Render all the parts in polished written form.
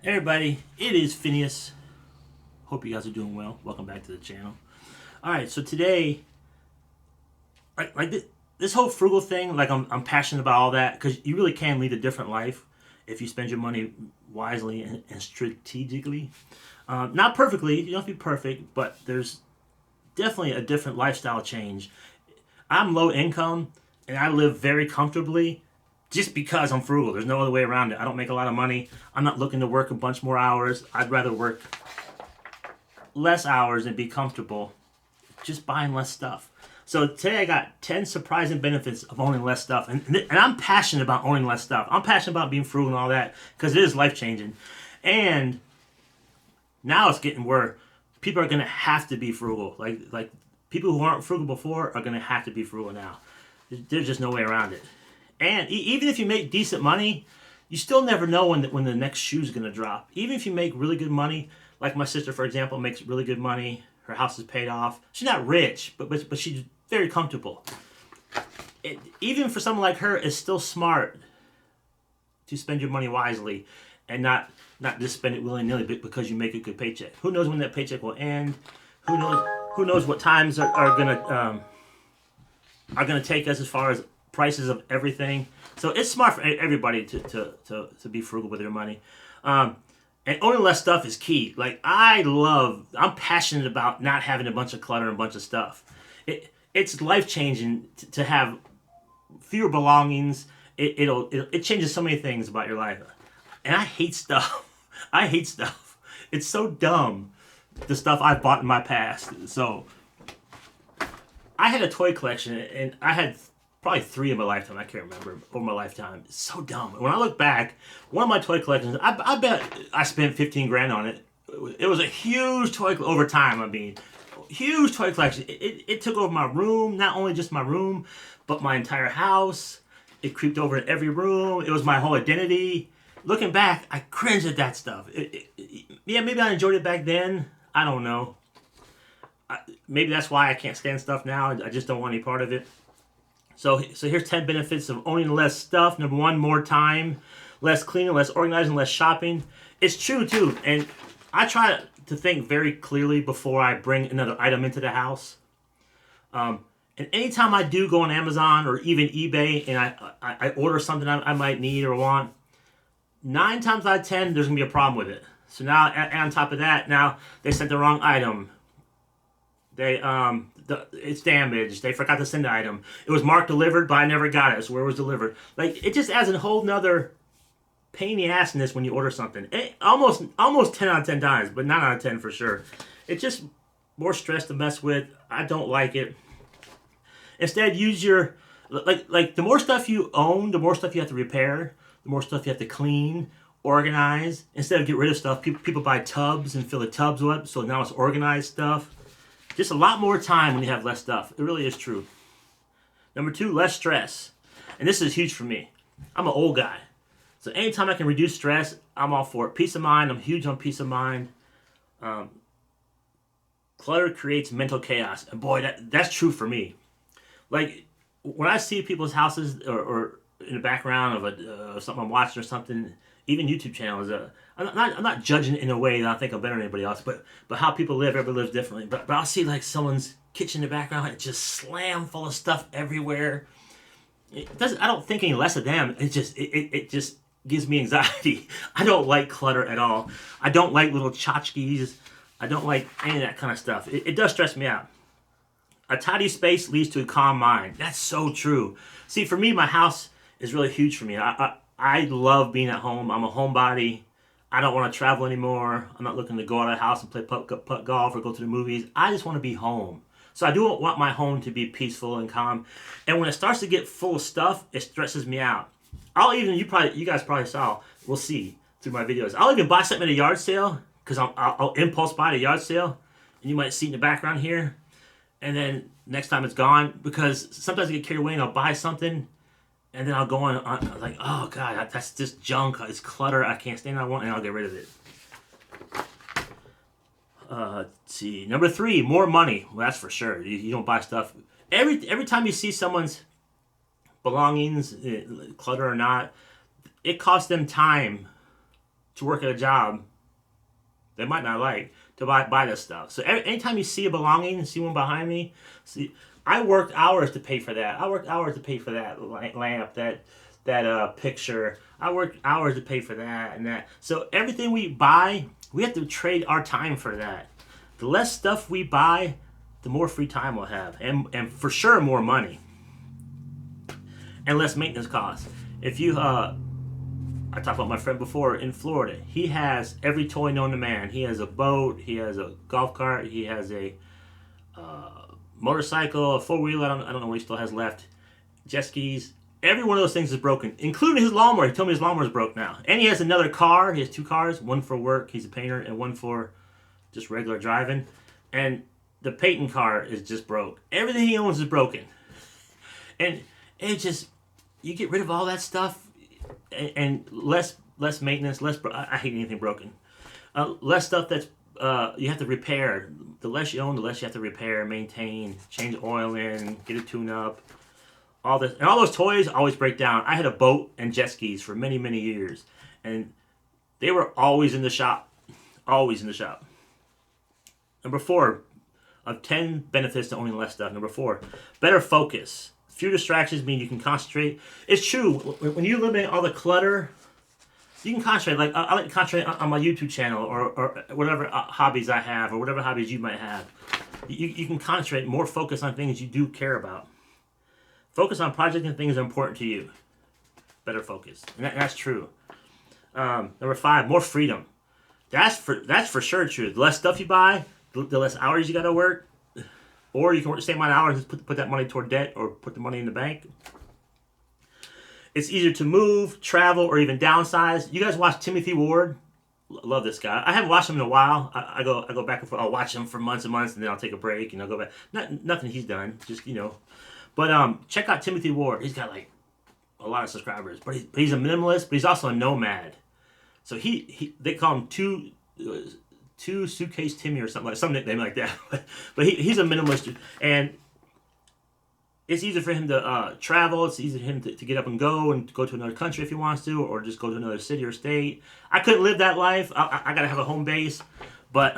Hey everybody, it is Phineas. Hope you guys are doing well. Welcome back to the channel. Alright, so today, this whole frugal thing, I'm passionate about all that because you really can lead a different life if you spend your money wisely and strategically. Not perfectly, you don't have to be perfect, but there's definitely a different lifestyle change. I'm low income and I live very comfortably just because I'm frugal. There's no other way around it. I don't make a lot of money. I'm not looking to work a bunch more hours. I'd rather work less hours and be comfortable just buying less stuff. So today I got 10 surprising benefits of owning less stuff. And I'm passionate about owning less stuff. I'm passionate about being frugal and all that because it is life changing. And now it's getting where people are going to have to be frugal. Like people who aren't frugal before are going to have to be frugal now. There's just no way around it. And even if you make decent money, you still never know when the next shoe's going to drop. Even if you make really good money, like my sister, for example, makes really good money. Her house is paid off. She's not rich, but she's very comfortable. Even for someone like her, it's still smart to spend your money wisely and not just spend it willy-nilly because you make a good paycheck. Who knows when that paycheck will end? Who knows what times are gonna take us as far as prices of everything. So it's smart for everybody to be frugal with their money. And owning less stuff is key. I'm passionate about not having a bunch of clutter and a bunch of stuff. It's life changing to have fewer belongings. It changes so many things about your life. And I hate stuff. I hate stuff. It's so dumb, the stuff I've bought in my past. So I had a toy collection, and I had probably 3 in my lifetime. I can't remember over my lifetime. It's so dumb. When I look back, one of my toy collections, I bet I spent 15 grand on it. It was a huge toy over time. I mean, huge toy collection. It took over my room, not only just my room, but my entire house. It creeped over in every room. It was my whole identity. Looking back, I cringe at that stuff. Yeah, maybe I enjoyed it back then. I don't know. Maybe that's why I can't stand stuff now. I just don't want any part of it. So here's 10 benefits of owning less stuff. Number 1, more time, less cleaning, less organizing, less shopping. It's true too, and I try to think very clearly before I bring another item into the house. And anytime I do go on Amazon or even eBay and I order something I might need or want, 9 times out of 10 there's gonna be a problem with it. So now, and on top of that, now they sent the wrong item. It's damaged. They forgot to send the item. It was marked delivered, but I never got it. So where it was delivered? It just adds a whole nother pain in the assness when you order something. Almost 10 out of 10 times, but 9 out of 10 for sure. It's just more stress to mess with. I don't like it. Instead, use your the more stuff you own, the more stuff you have to repair, the more stuff you have to clean, organize. Instead of get rid of stuff, people buy tubs and fill the tubs up. So now it's organized stuff. Just a lot more time when you have less stuff. It really is true. Number 2, less stress. And this is huge for me. I'm an old guy. So anytime I can reduce stress, I'm all for it. Peace of mind, I'm huge on peace of mind. Clutter creates mental chaos. And boy, that's true for me. Like, when I see people's houses or in the background of something I'm watching or something, even YouTube channels, I'm not judging in a way that I think I'm better than anybody else, but how people live, everybody lives differently. But I'll see like someone's kitchen in the background, it's just slam full of stuff everywhere. I don't think any less of them. It just gives me anxiety. I don't like clutter at all. I don't like little tchotchkes. I don't like any of that kind of stuff. It does stress me out. A tidy space leads to a calm mind. That's so true. See, for me, my house is really huge for me. I love being at home. I'm a homebody. I don't want to travel anymore. I'm not looking to go out of the house and play putt golf or go to the movies. I just want to be home. So I do want my home to be peaceful and calm. And when it starts to get full of stuff, it stresses me out. You guys probably saw, we'll see through my videos. I'll even buy something at a yard sale because I'll impulse buy at a yard sale. And you might see in the background here. And then next time it's gone, because sometimes I get carried away and I'll buy something and then I'll go on like, oh God, that's just junk. It's clutter. I can't stand that one, and I'll get rid of it. Let's see. Number 3, more money. Well, that's for sure. You don't buy stuff. Every time you see someone's belongings, clutter or not, it costs them time to work at a job they might not like to buy this stuff. So anytime you see a belonging, see one behind me, I worked hours to pay for that. I worked hours to pay for that lamp, that picture. I worked hours to pay for that and that. So everything we buy, we have to trade our time for that. The less stuff we buy, the more free time we'll have, and for sure more money and less maintenance costs. If you I talked about my friend before in Florida. He has every toy known to man. He has a boat. He has a golf cart. He has a motorcycle, a four-wheeler. I don't know what he still has left. Jet skis. Every one of those things is broken, including his lawnmower. He told me his lawnmower is broke now. And he has another car. He has 2 cars, one for work. He's a painter, and one for just regular driving. And the painting car is just broke. Everything he owns is broken. And it just, you get rid of all that stuff. And less maintenance, I hate anything broken. Less stuff that's you have to repair. The less you own, the less you have to repair, maintain, change oil in, get a tune up. All this, and all those toys always break down. I had a boat and jet skis for many, many years, and they were always in the shop. Always in the shop. Number 4 of 10 benefits to owning less stuff. Number 4, better focus. Few distractions mean you can concentrate. It's true. When you eliminate all the clutter, you can concentrate. Like I like to concentrate on my YouTube channel or whatever hobbies I have or whatever hobbies you might have. You can concentrate, more focus on things you do care about. Focus on projects and things that are important to you. Better focus. And that's true. Number 5, more freedom. That's for sure true. The less stuff you buy, the less hours you got to work. Or you can work the same amount of hours and put that money toward debt or put the money in the bank. It's easier to move, travel, or even downsize. You guys watch Timothy Ward? Love this guy. I haven't watched him in a while. I go back and forth. I'll watch him for months and months, and then I'll take a break and I'll go back. Nothing he's done, just But check out Timothy Ward. He's got like a lot of subscribers, but he's a minimalist, but he's also a nomad. So they call him two suitcase Timmy or something, like some nickname like that. But he's a minimalist, and it's easy for him to travel. It's easy for him to get up and go to another country if he wants to, or just go to another city or state. I couldn't live that life. I got to have a home base. But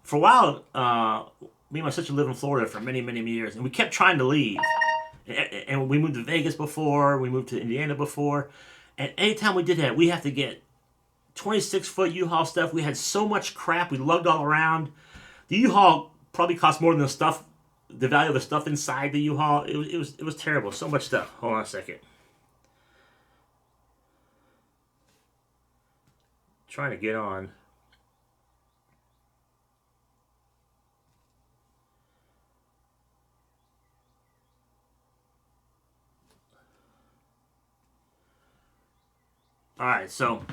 for a while, me and my sister lived in Florida for many, many years, and we kept trying to leave. And we moved to Vegas before. We moved to Indiana before. And anytime we did that, we have to get 26-foot U-Haul stuff. We had so much crap. We lugged all around. The U-Haul probably cost more than the value of the stuff inside the U-Haul. It was terrible. So much stuff. Hold on a second. Trying to get on. All right, so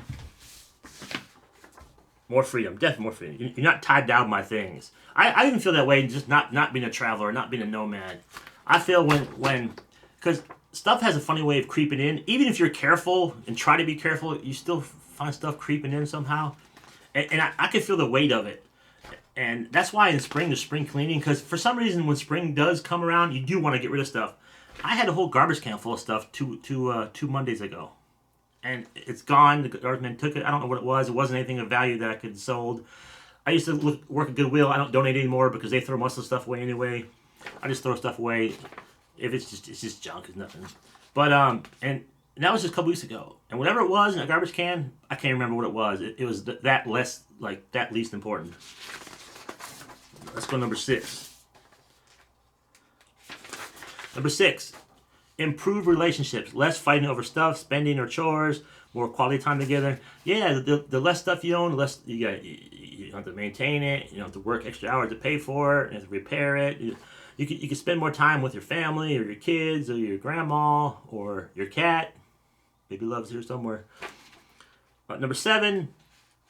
more freedom, definitely more freedom. You're not tied down by things. I even feel that way, just not being a traveler, not being a nomad. I feel because stuff has a funny way of creeping in. Even if you're careful and try to be careful, you still find stuff creeping in somehow. And I can feel the weight of it. And that's why in spring, there's spring cleaning. Because for some reason, when spring does come around, you do want to get rid of stuff. I had a whole garbage can full of stuff two Mondays ago. And it's gone. The garbage man took it. I don't know what it was. It wasn't anything of value that I could have sold. I used to work at Goodwill. I don't donate anymore because they throw most of the stuff away anyway. I just throw stuff away. If it's just junk, it's nothing. But and that was just a couple weeks ago. And whatever it was in a garbage can, I can't remember what it was. It was that least important. Let's go number 6. Number 6. Improve relationships. Less fighting over stuff, spending or chores, more quality time together. Yeah, the less stuff you own, the less you don't have to maintain it. You don't have to work extra hours to pay for it. You have to repair it. You can spend more time with your family or your kids or your grandma or your cat. Baby Love's here somewhere. Number 7,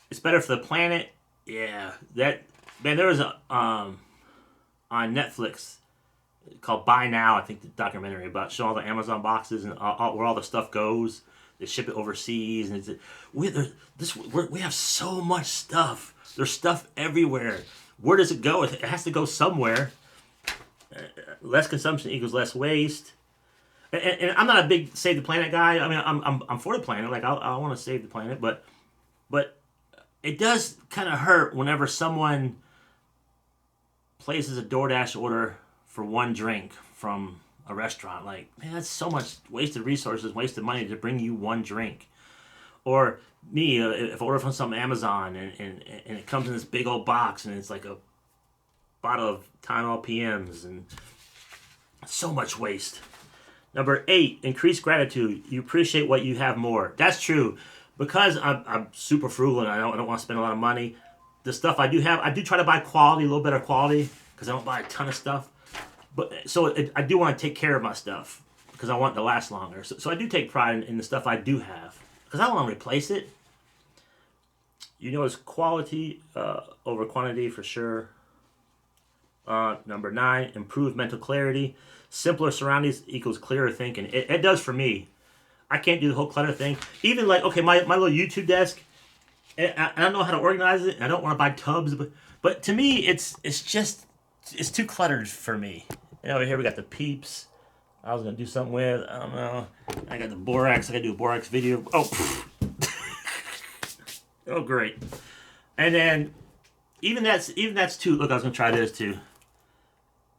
it's better for the planet. Yeah, there was a on Netflix called Buy Now, I think, the documentary about showing all the Amazon boxes and where all the stuff goes. They ship it overseas, and we have so much stuff. There's stuff everywhere. Where does it go? It has to go somewhere. Less consumption equals less waste. And I'm not a big save the planet guy. I mean, I'm for the planet. Like I want to save the planet, but it does kind of hurt whenever someone places a DoorDash order for one drink from a restaurant. Like, man, that's so much wasted resources, wasted money to bring you one drink. Or me, if I order from some Amazon and it comes in this big old box and it's like a bottle of Tylenol PMs and so much waste. Number 8, increase gratitude. You appreciate what you have more. That's true. Because I'm super frugal and I don't want to spend a lot of money, the stuff I do have, I do try to buy quality, a little better quality, because I don't buy a ton of stuff. But so I do want to take care of my stuff because I want it to last longer. So I do take pride in the stuff I do have because I don't want to replace it. You notice quality over quantity for sure. Number 9, improve mental clarity. Simpler surroundings equals clearer thinking. It does for me. I can't do the whole clutter thing. Even like, okay, my little YouTube desk, I don't know how to organize it. I don't want to buy tubs, but to me, it's too cluttered for me. And over here we got the Peeps. I was gonna do something with. I don't know. I got the borax. I gotta do a borax video. Oh, oh great. And then even that's too. Look, I was gonna try this too.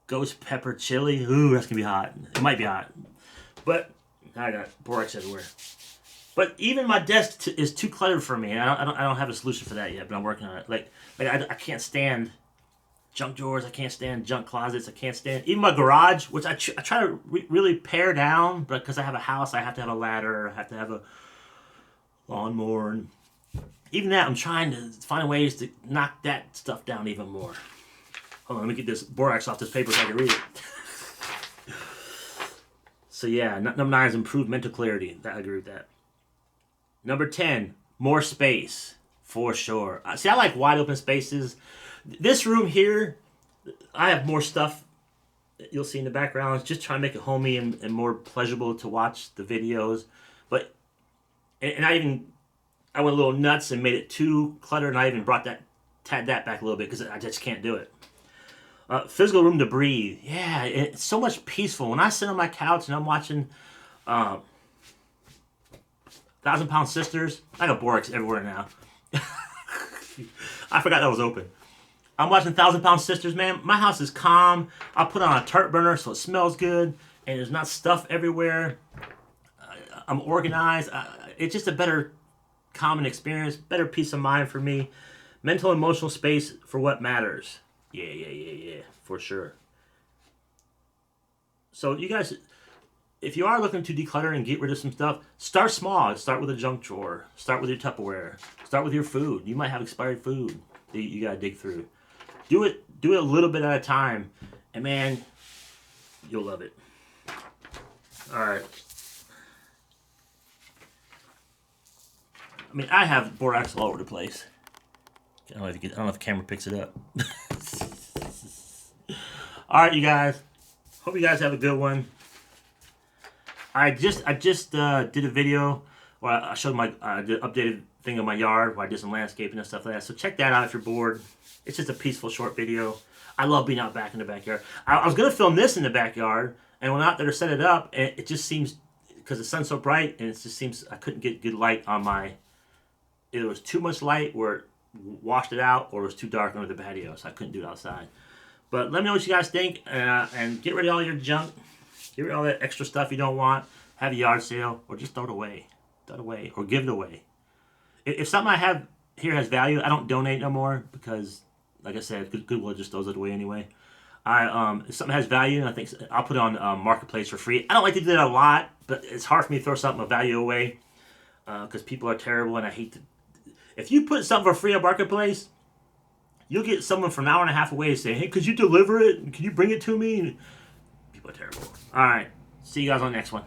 Ghost pepper chili. Ooh, that's gonna be hot. It might be hot, but I got borax everywhere. But even my desk is too cluttered for me. I don't have a solution for that yet, but I'm working on it. Like I can't stand junk drawers. I can't stand junk closets. I can't stand even my garage, which I try to really pare down. But because I have a house, I have to have a ladder. I have to have a lawnmower. And even that, I'm trying to find ways to knock that stuff down even more. Hold on, let me get this borax off this paper so I can read it. So yeah, number 9 is improved mental clarity. I agree with that. Number 10, more space, for sure. See, I like wide open spaces. This room here, I have more stuff you'll see in the background. Just trying to make it homey and more pleasurable to watch the videos. But, and I went a little nuts and made it too cluttered, and I even tagged that back a little bit because I just can't do it. Physical room to breathe. Yeah, it's so much peaceful. When I sit on my couch and I'm watching 1,000 Pound Sisters, I got borax everywhere now. I forgot that was open. I'm watching 1,000 Pound Sisters, man. My house is calm. I put on a turret burner so it smells good, and there's not stuff everywhere. I'm organized. It's just a better common experience, better peace of mind for me. Mental, emotional space for what matters. Yeah, for sure. So you guys, if you are looking to declutter and get rid of some stuff, start small. Start with a junk drawer. Start with your Tupperware. Start with your food. You might have expired food that you gotta dig through. Do it a little bit at a time, and man, you'll love it. All right. I mean, I have borax all over the place. I don't know if the camera picks it up. All right, you guys. Hope you guys have a good one. I just did a video where I showed the updated thing of my yard where I did some landscaping and stuff like that. So check that out if you're bored. It's just a peaceful short video. I love being out back in the backyard. I was gonna film this in the backyard, and went out there to set it up, and it just seems because the sun's so bright, and it just seems I couldn't get good light on my. Either it was too much light where it washed it out, or it was too dark under the patio, so I couldn't do it outside. But let me know what you guys think, and get rid of all your junk. Get rid of all that extra stuff you don't want. Have a yard sale, or just throw it away. Throw it away, or give it away. If something I have here has value, I don't donate no more because, like I said, Goodwill just throws it away anyway. If something has value, I think I'll put it on Marketplace for free. I don't like to do that a lot, but it's hard for me to throw something of value away because people are terrible, and I hate to. If you put something for free on Marketplace, you'll get someone from an hour and a half away saying, "Hey, could you deliver it? Can you bring it to me?" People are terrible. All right. See you guys on the next one.